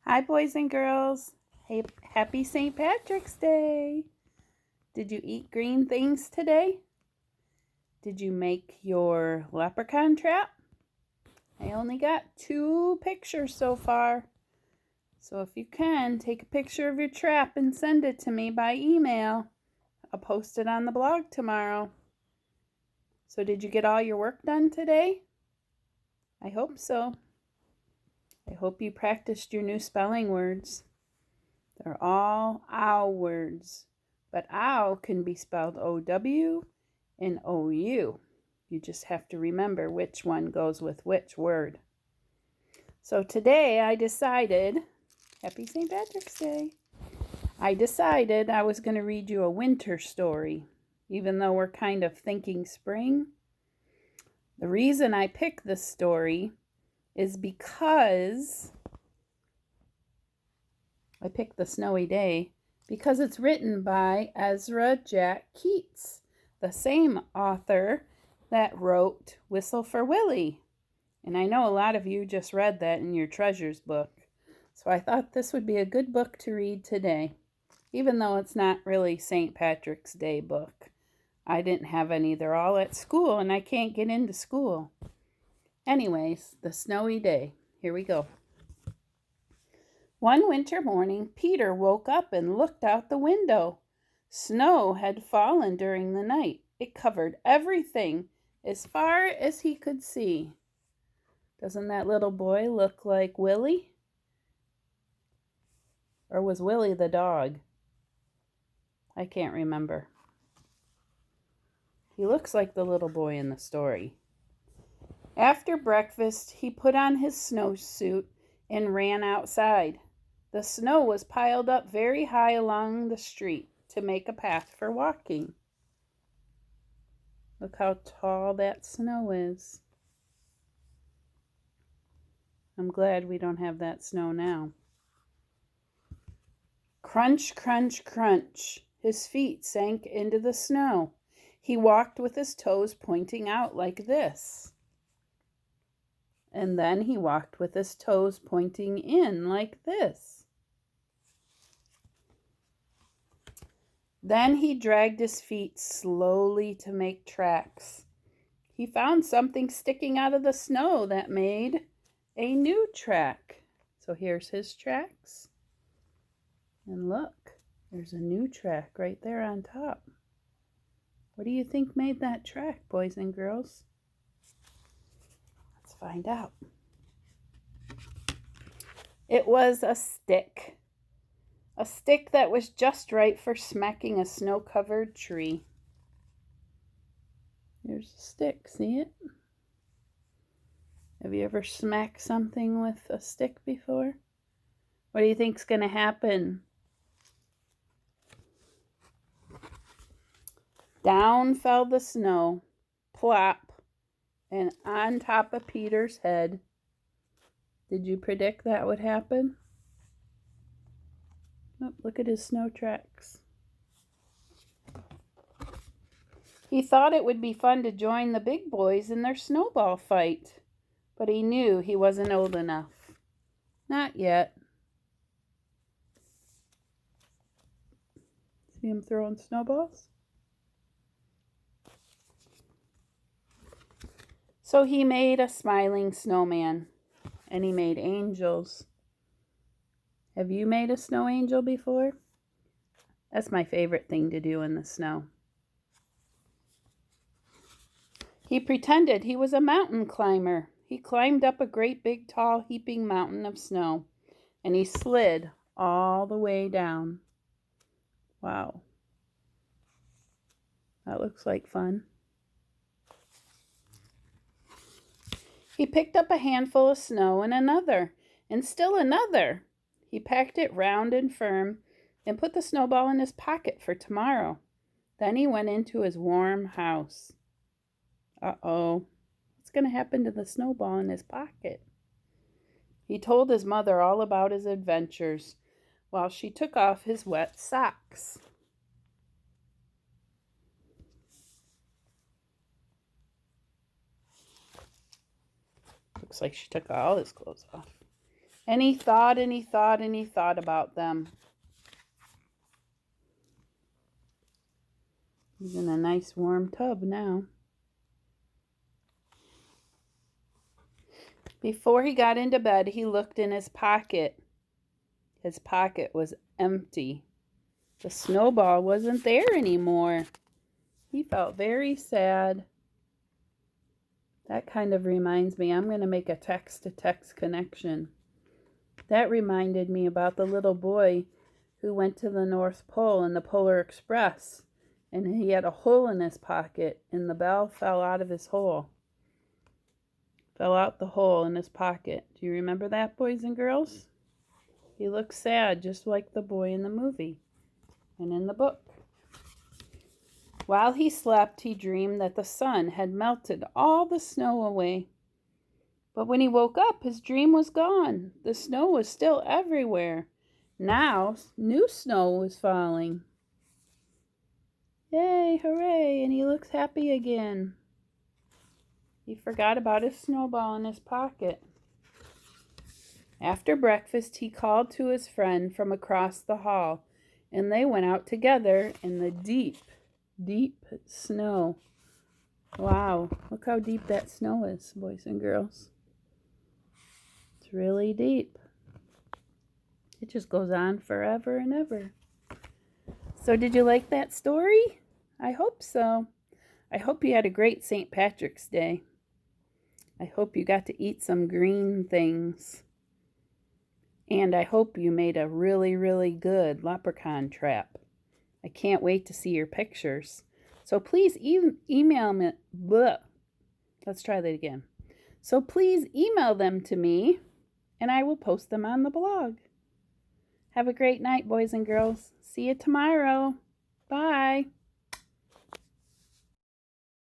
Hi, boys and girls. Hey, happy St. Patrick's Day. Did you eat green things today? Did you make your leprechaun trap? I only got 2 pictures so far. So if you can, take a picture of your trap and send it to me by email. I'll post it on the blog tomorrow. So did you get all your work done today? I hope so. I hope you practiced your new spelling words. They're all ow words, but ow can be spelled O-W and O-U. You just have to remember which one goes with which word. So today I decided, happy St. Patrick's Day, I decided I was going to read you a winter story, even though we're kind of thinking spring. The reason I picked this story is because I picked The Snowy Day because it's written by Ezra Jack Keats, the same author that wrote Whistle for Willie. And I know a lot of you just read that in your treasures book. So I thought this would be a good book to read today, even though it's not really St. Patrick's Day book. I didn't have any. They're all at school and I can't get into school. Anyways, The Snowy Day. Here we go. One winter morning, Peter woke up and looked out the window. Snow had fallen during the night. It covered everything as far as he could see. Doesn't that little boy look like Willie? Or was Willie the dog? I can't remember. He looks like the little boy in the story. After breakfast, he put on his snowsuit and ran outside. The snow was piled up very high along the street to make a path for walking. Look how tall that snow is. I'm glad we don't have that snow now. Crunch, crunch, crunch. His feet sank into the snow. He walked with his toes pointing out like this. And then he walked with his toes pointing in like this. Then he dragged his feet slowly to make tracks. He found something sticking out of the snow that made a new track. So here's his tracks. And look, there's a new track right there on top. What do you think made that track, boys and girls? Let's find out. It was a stick. A stick that was just right for smacking a snow-covered tree. Here's a stick, see it? Have you ever smacked something with a stick before? What do you think's going to happen? Down fell the snow, plop, and on top of Peter's head. Did you predict that would happen? Oh, look at his snow tracks. He thought it would be fun to join the big boys in their snowball fight, but he knew he wasn't old enough. Not yet. See him throwing snowballs? So he made a smiling snowman, and he made angels. Have you made a snow angel before? That's my favorite thing to do in the snow. He pretended he was a mountain climber. He climbed up a great big tall heaping mountain of snow, and he slid all the way down. Wow. That looks like fun. He picked up a handful of snow and another, and still another. He packed it round and firm and put the snowball in his pocket for tomorrow. Then he went into his warm house. Uh-oh. What's going to happen to the snowball in his pocket? He told his mother all about his adventures while she took off his wet socks. Looks like she took all his clothes off. And he thought and he thought and he thought about them. He's in a nice warm tub now. Before he got into bed, he looked in his pocket. His pocket was empty. The snowball wasn't there anymore. He felt very sad. That kind of reminds me, I'm going to make a text-to-text connection. That reminded me about the little boy who went to the North Pole in the Polar Express, and he had a hole in his pocket, and the bell fell out of his hole. Fell out the hole in his pocket. Do you remember that, boys and girls? He looked sad, just like the boy in the movie and in the book. While he slept, he dreamed that the sun had melted all the snow away. But when he woke up, his dream was gone. The snow was still everywhere. Now, new snow was falling. Yay, hooray, and he looks happy again. He forgot about his snowball in his pocket. After breakfast, he called to his friend from across the hall, and they went out together in the deep, deep snow. Wow, look how deep that snow is, boys and girls. It's really deep. It just goes on forever and ever. So did you like that story? I hope so. I hope you had a great St. Patrick's Day. I hope you got to eat some green things. And I hope you made a really, really good leprechaun trap. I can't wait to see your pictures. So please email me. Bleh. Let's try that again. So please email them to me, and I will post them on the blog. Have a great night, boys and girls. See you tomorrow. Bye.